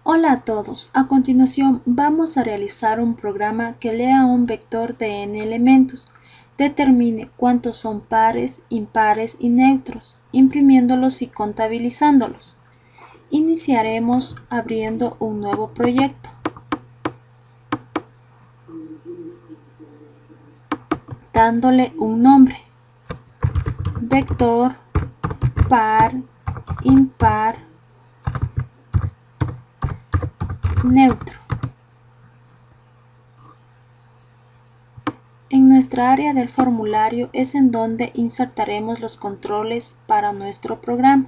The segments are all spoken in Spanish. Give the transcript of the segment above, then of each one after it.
Hola a todos, a continuación vamos a realizar un programa que lea un vector de n elementos, determine cuántos son pares, impares y neutros, imprimiéndolos y contabilizándolos. Iniciaremos abriendo un nuevo proyecto. Dándole un nombre. Vector, par, impar, neutro. En nuestra área del formulario es en donde insertaremos los controles para nuestro programa.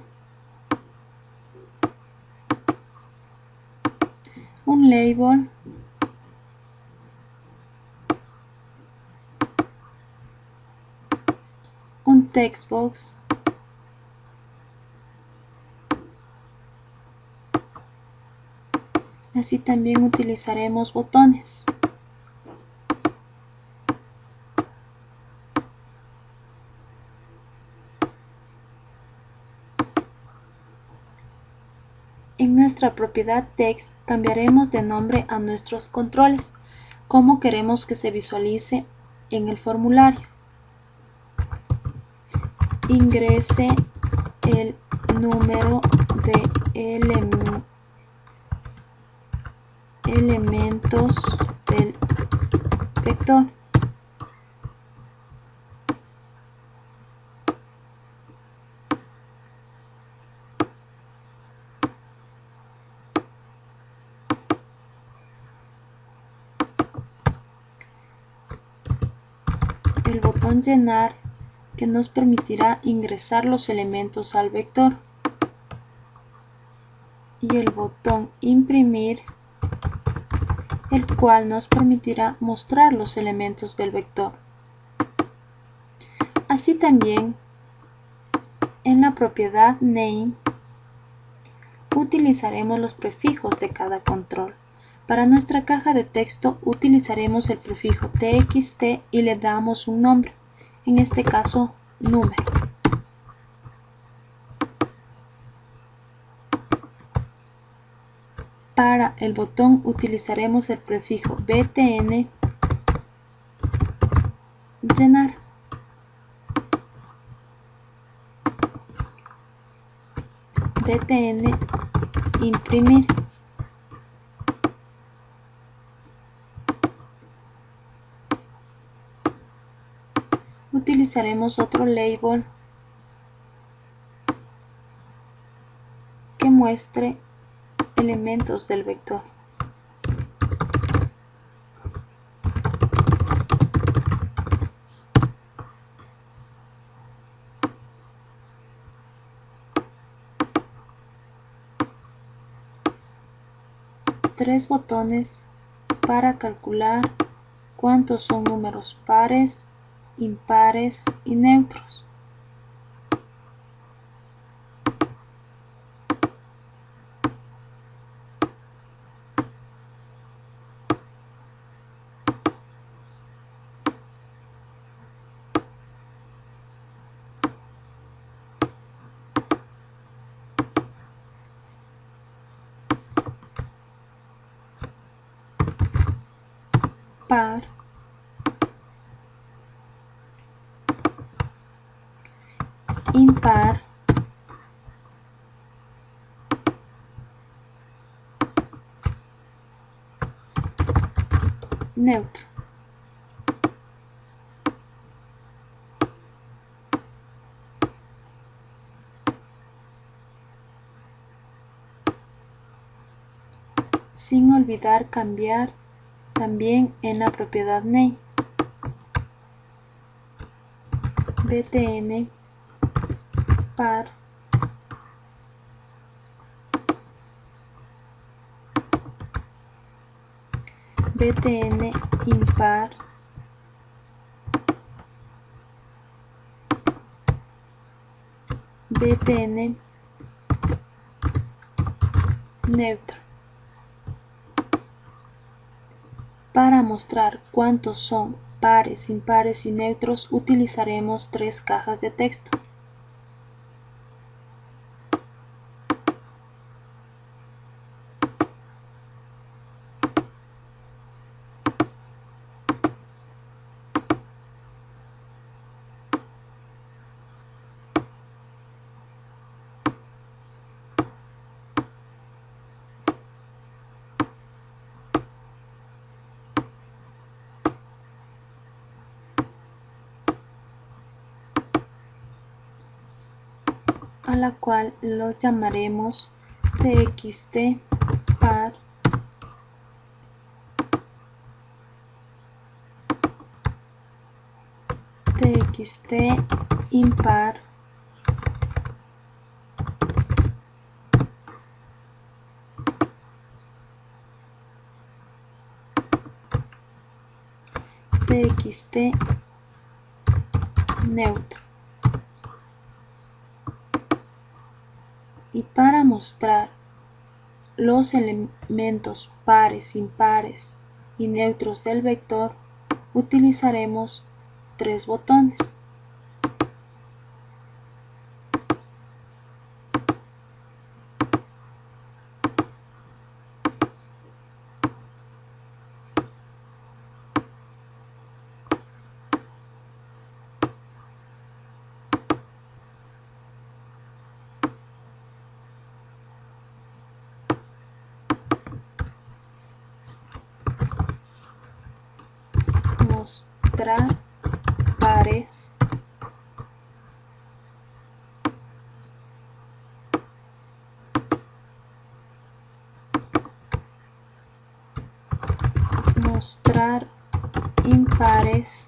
Un label, un textbox, así también utilizaremos botones. En nuestra propiedad text cambiaremos de nombre a nuestros controles, como queremos que se visualice en el formulario. Ingrese el número de elementos del vector. El botón llenar, que nos permitirá ingresar los elementos al vector, y el botón imprimir, el cual nos permitirá mostrar los elementos del vector. Así también, en la propiedad name, utilizaremos los prefijos de cada control. Para nuestra caja de texto utilizaremos el prefijo txt y le damos un nombre, en este caso número. Para el botón utilizaremos el prefijo btn, llenar. btn, imprimir. Utilizaremos otro label que muestre elementos del vector. Tres botones para calcular cuántos son números pares, impares y neutros. Par, impar, neutro. Sin olvidar cambiar también en la propiedad name. btn, par, btn, impar, btn, neutro. Para mostrar cuántos son pares, impares y neutros utilizaremos tres cajas de texto. a la cual los llamaremos txt par, txt impar, txt neutro. Y para mostrar los elementos pares, impares y neutros del vector, utilizaremos tres botones. Mostrar pares, mostrar impares,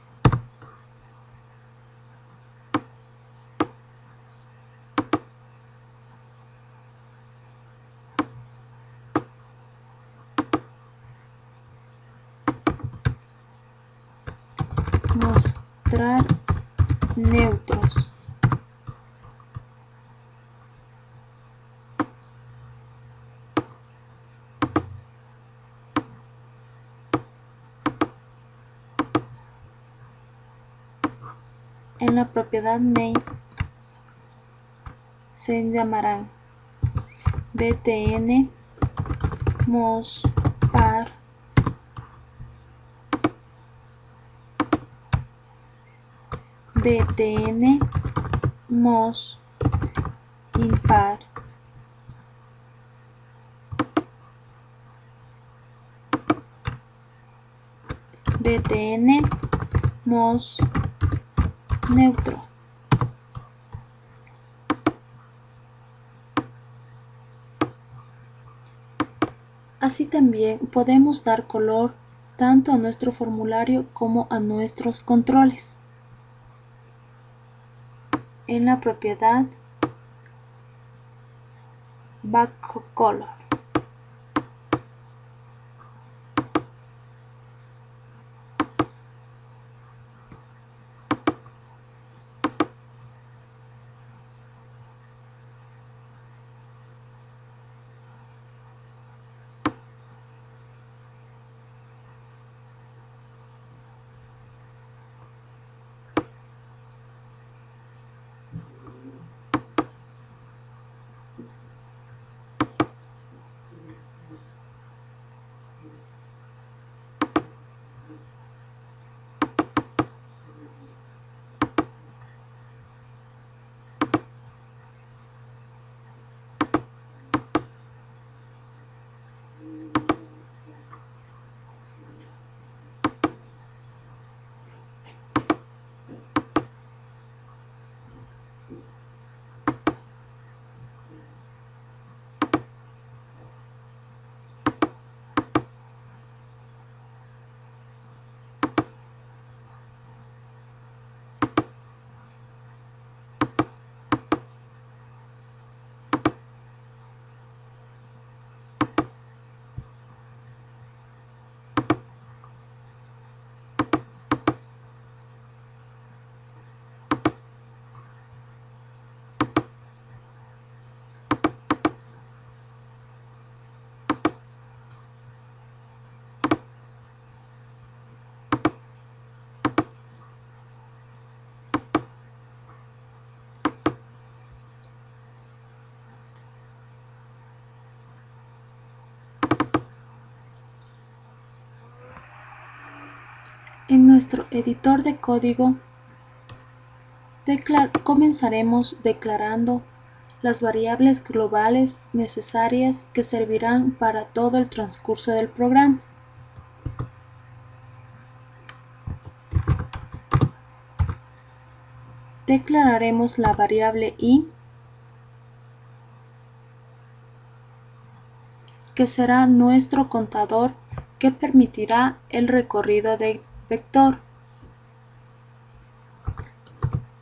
mostrar neutros. En la propiedad main se llamarán btn mospar, btn mos impar, btn mos neutro. Así también podemos dar color tanto a nuestro formulario como a nuestros controles. En la propiedad backcolor, en nuestro editor de código comenzaremos declarando las variables globales necesarias que servirán para todo el transcurso del programa. Declararemos la variable i que será nuestro contador que permitirá el recorrido del vector.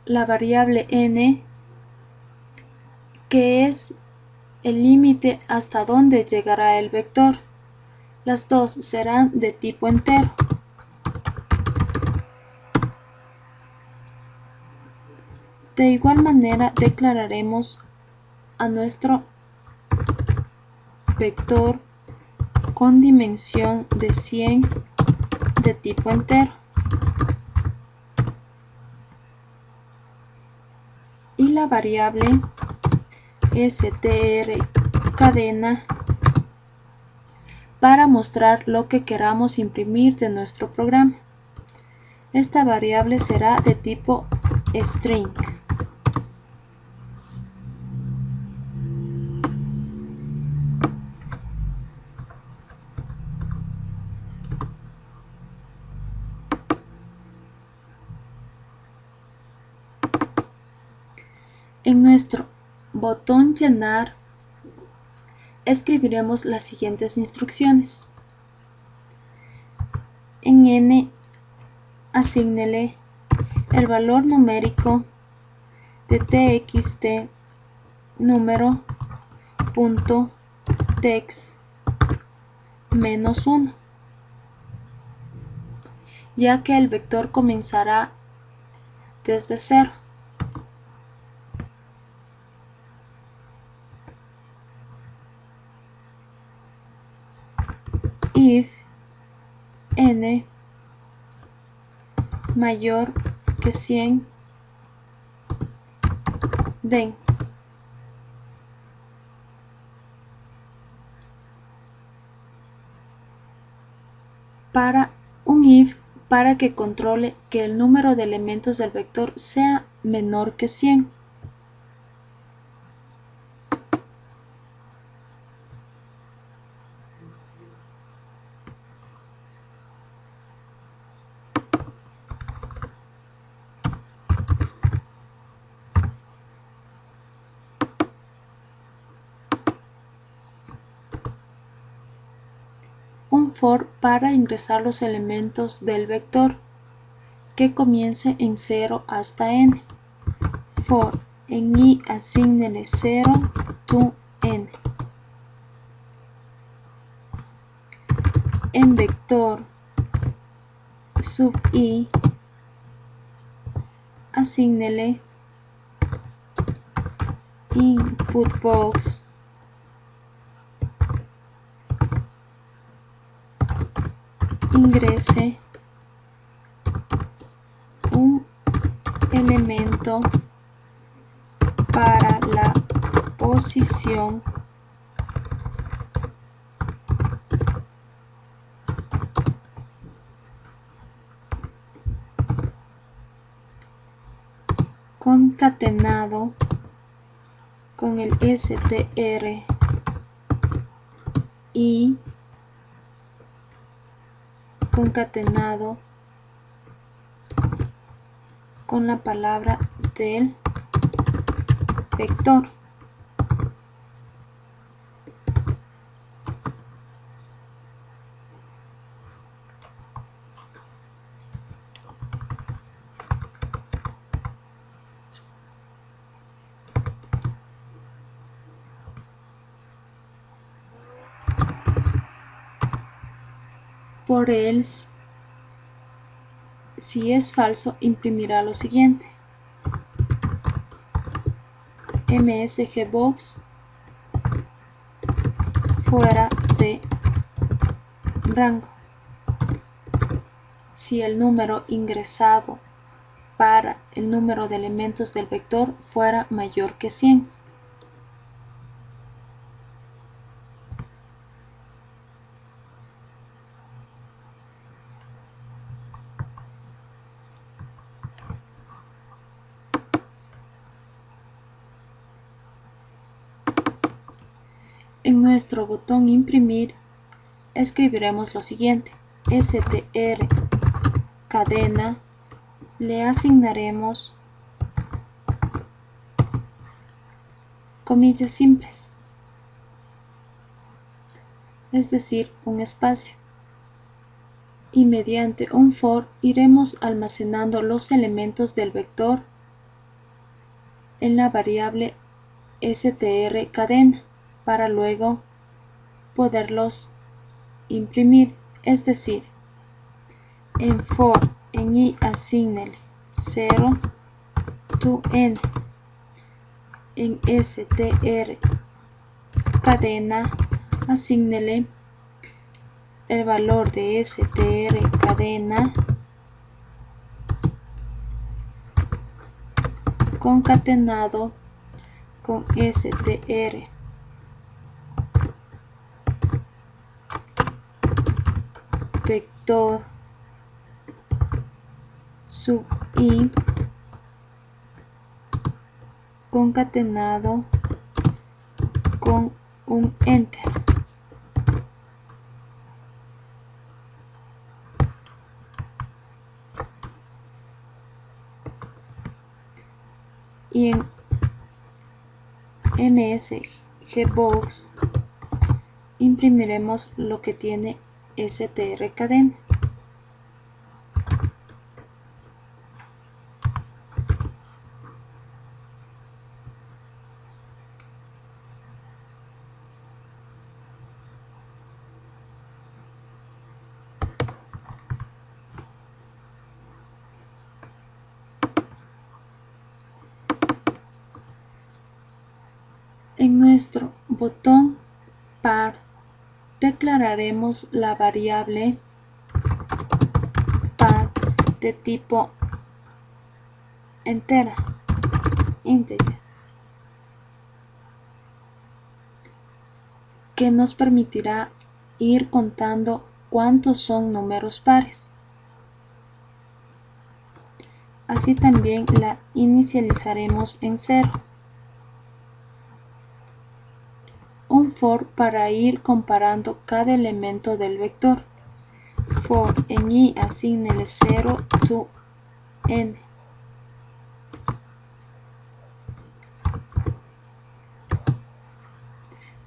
La variable n, que es el límite hasta donde llegará el vector. Las dos serán de tipo entero. De igual manera declararemos a nuestro vector con dimensión de 100 de tipo entero. Y la variable str cadena para mostrar lo que queramos imprimir de nuestro programa. Esta variable será de tipo string. En nuestro botón llenar escribiremos las siguientes instrucciones. En n, asígnele el valor numérico de txt número punto text -1, ya que el vector comenzará desde 0. If n mayor que 100, then para un if para que controle que el número de elementos del vector sea menor que 100. Un for para ingresar los elementos del vector que comience en 0 hasta n. For en i asígnele 0 to n. En vector sub i asígnele input box ingrese un elemento para la posición concatenado con el str y concatenado con la palabra del vector. Por else, si es falso, imprimirá lo siguiente: msgbox fuera de rango. Si el número ingresado para el número de elementos del vector fuera mayor que 100. En nuestro botón imprimir escribiremos lo siguiente: str cadena, le asignaremos comillas simples. es decir, un espacio. Y mediante un for iremos almacenando los elementos del vector en la variable str cadena para luego poderlos imprimir, es decir, en for en i asignele 0 to n, en str cadena asignele el valor de str cadena concatenado con str vector sub i concatenado con un enter. Y en msgbox imprimiremos lo que tiene str cadena. En nuestro botón par declararemos la variable par de tipo entera, integer, que nos permitirá ir contando cuántos son números pares. Así también la inicializaremos en 0. Un for para ir comparando cada elemento del vector. For en i asignele 0 to n.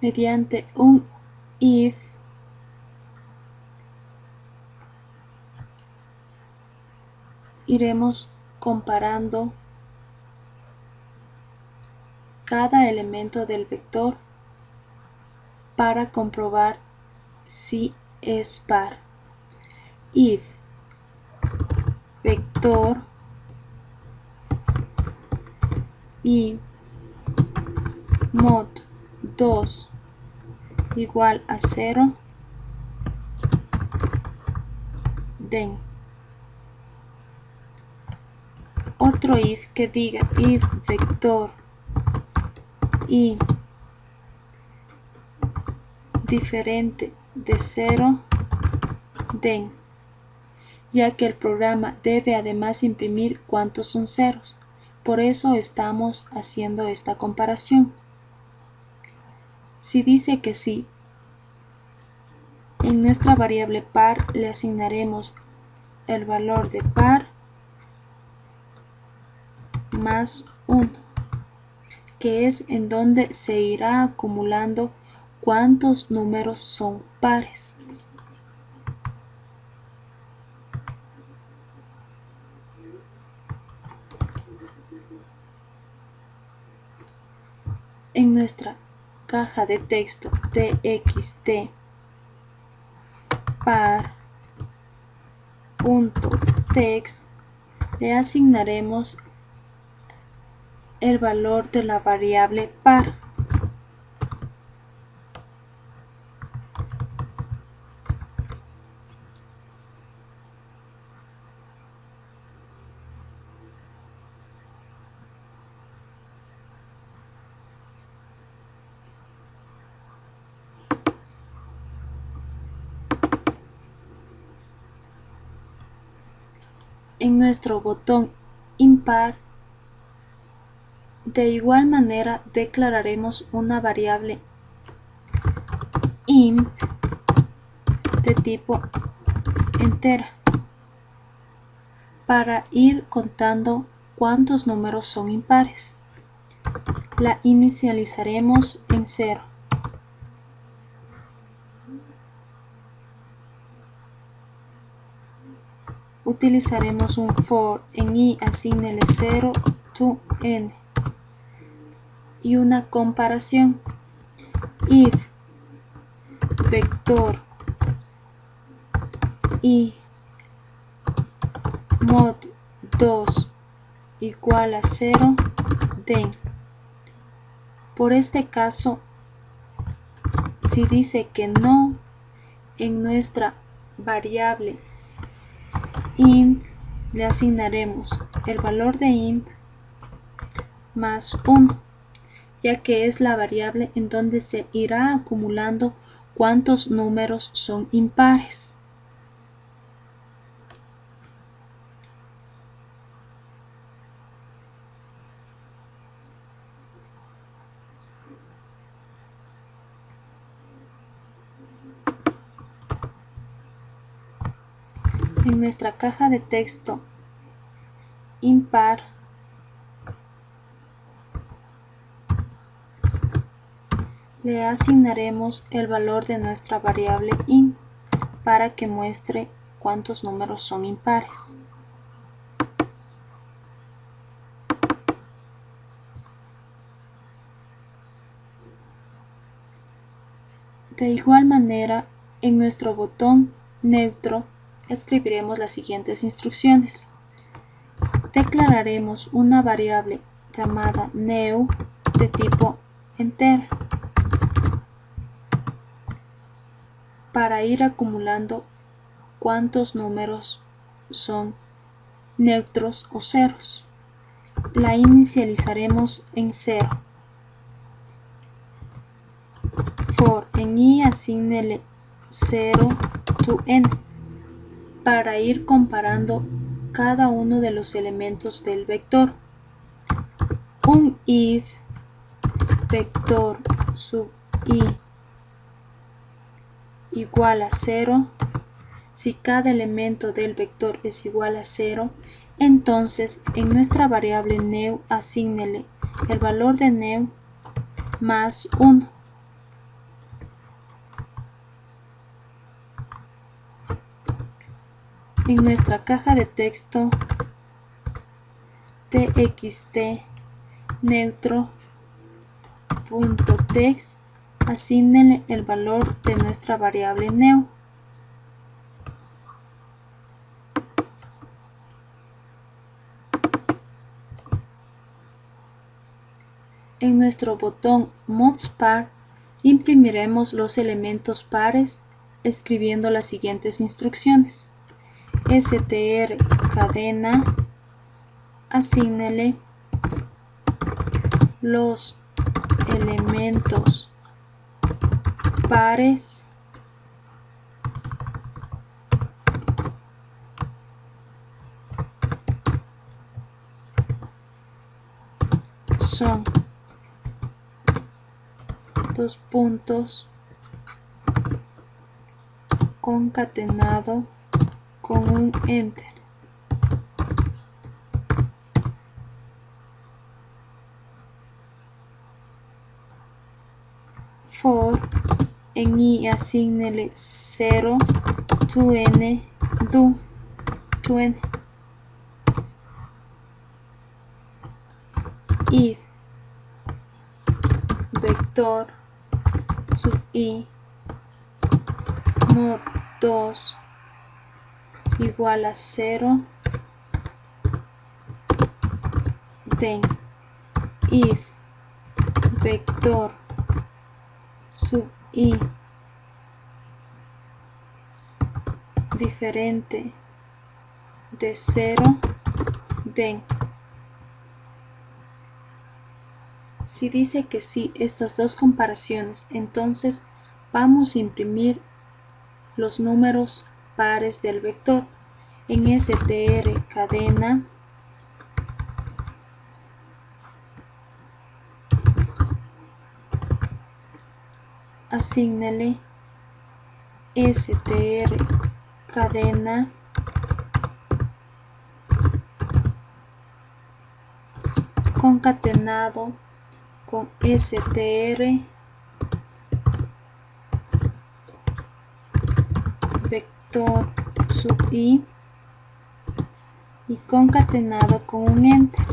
Mediante un if iremos comparando cada elemento del vector para comprobar si es par. If vector y mod 2 igual a 0, then otro if que diga if vector y diferente de 0, then, ya que el programa debe además imprimir cuántos son ceros. Por eso estamos haciendo esta comparación. Si dice que sí, en nuestra variable par le asignaremos el valor de par más 1, que es en donde se irá acumulando cuántos números son pares. En nuestra caja de texto txt par.text le asignaremos el valor de la variable par. En nuestro botón impar, de igual manera declararemos una variable imp de tipo entera para ir contando cuántos números son impares. La inicializaremos en 0. Utilizaremos un for en i asígnele 0 to n y una comparación. If vector i mod 2 igual a 0, then. Por este caso, si dice que no, en nuestra variable imp le asignaremos el valor de imp más 1, ya que es la variable en donde se irá acumulando cuántos números son impares. En nuestra caja de texto impar le asignaremos el valor de nuestra variable int para que muestre cuántos números son impares. De igual manera, en nuestro botón neutro escribiremos las siguientes instrucciones. Declararemos una variable llamada new de tipo entera para ir acumulando cuántos números son neutros o ceros. La inicializaremos en 0. For en i asígnele 0 to n para ir comparando cada uno de los elementos del vector. Un if vector sub i igual a 0, si cada elemento del vector es igual a 0, entonces en nuestra variable new asígnele el valor de new más 1. En nuestra caja de texto txt neutro.text asígnele el valor de nuestra variable new. En nuestro botón modspar imprimiremos los elementos pares escribiendo las siguientes instrucciones. str cadena asígnele los elementos pares son dos puntos concatenado con un enter. For en i asígnele 0 to n do to n. If vector sub i mod 2 igual a 0, then if vector sub i diferente de 0, then. Si dice que sí estas dos comparaciones, entonces vamos a imprimir los números pares del vector en str cadena asígnele str cadena concatenado con str vector sub i y concatenado con un enter.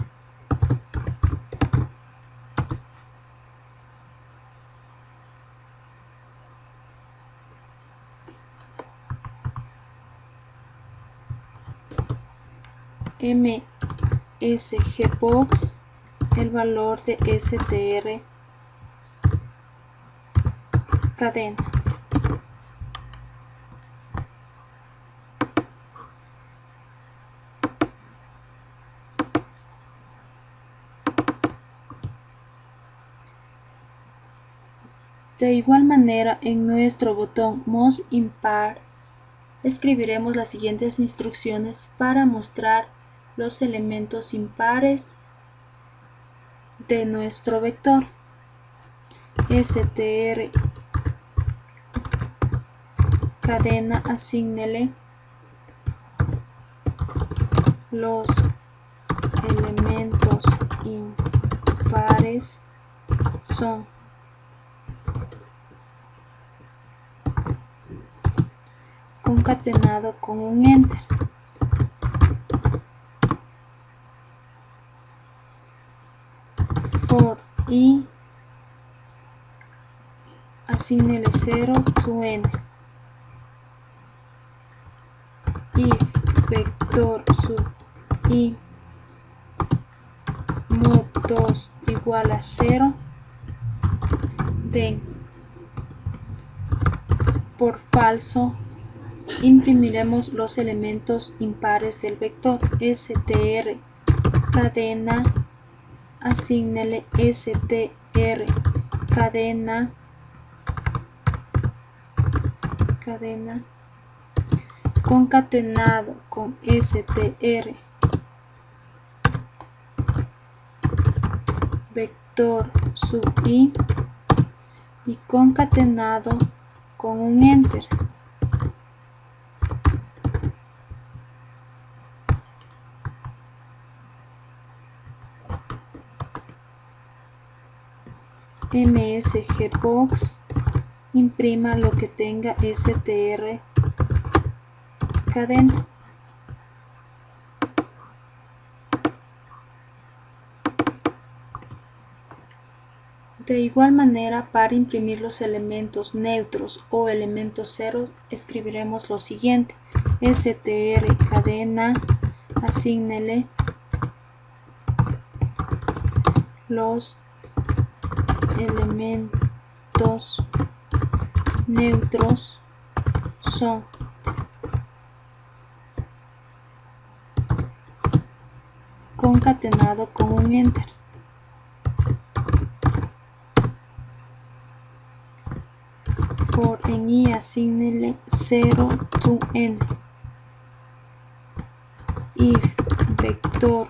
msgbox, el valor de str cadena. De igual manera, en nuestro botón Most Impar escribiremos las siguientes instrucciones para mostrar los elementos impares de nuestro vector. str cadena, asígnele los elementos impares son concatenado con un enter. For i, asígnele 0 to n. If vector sub i mod 2 igual a 0, then por falso imprimiremos los elementos impares del vector. str cadena, asígnele str cadena concatenado con str vector sub i y concatenado con un enter. msgbox imprima lo que tenga str cadena. De igual manera, para imprimir los elementos neutros o elementos ceros, escribiremos lo siguiente: str cadena, asígnele los elementos neutros son concatenado con un enter. For en i, asígnele 0 to n. If vector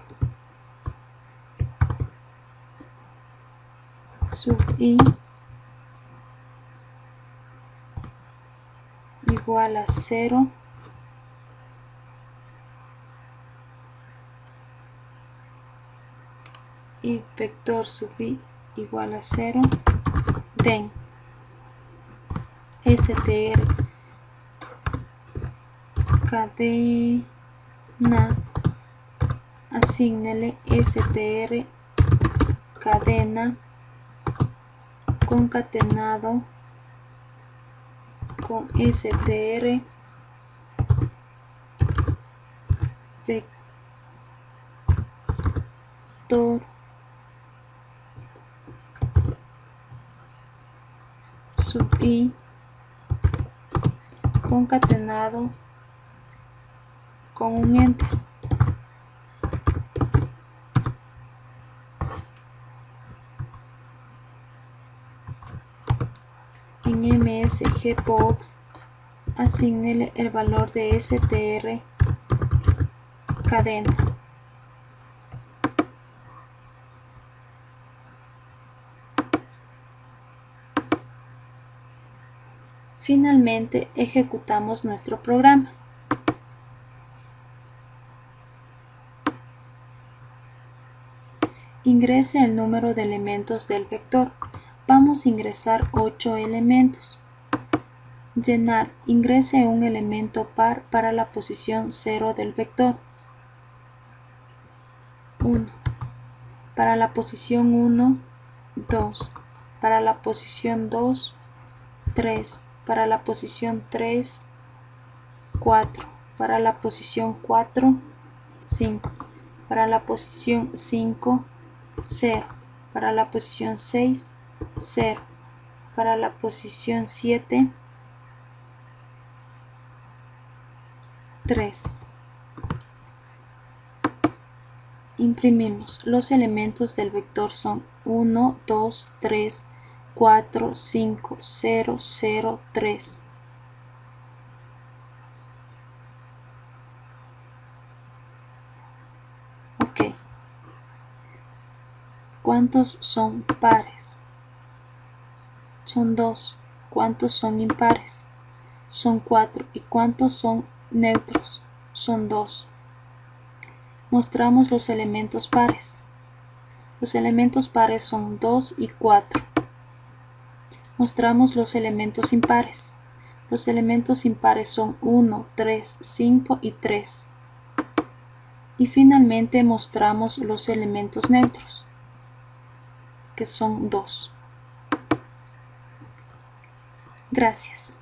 sub i igual a 0, y vector sub i igual a 0, then str cadena, asígnele str cadena concatenado con str vector sub i concatenado con un enter. En msgbox asígnele el valor de str cadena. Finalmente ejecutamos nuestro programa. Ingrese el número de elementos del vector. Vamos a ingresar 8 elementos. Llenar. Ingrese un elemento par para la posición 0 del vector. 1. Para la posición 1, 2. Para la posición 2, 3. Para la posición 3, 4. Para la posición 4, 5. Para la posición 5, 0. Para la posición 6, 0. Para la posición 7, 3. Imprimimos. Los elementos del vector son 1, 2, 3, 4, 5, 0, 0, 3. Ok. ¿Cuántos son pares? Son 2. ¿Cuántos son impares? Son 4. ¿Y cuántos son neutros? Son 2. Mostramos los elementos pares. Los elementos pares son 2 y 4. Mostramos los elementos impares. Los elementos impares son 1, 3, 5 y 3. Y finalmente mostramos los elementos neutros, que son 2. Gracias.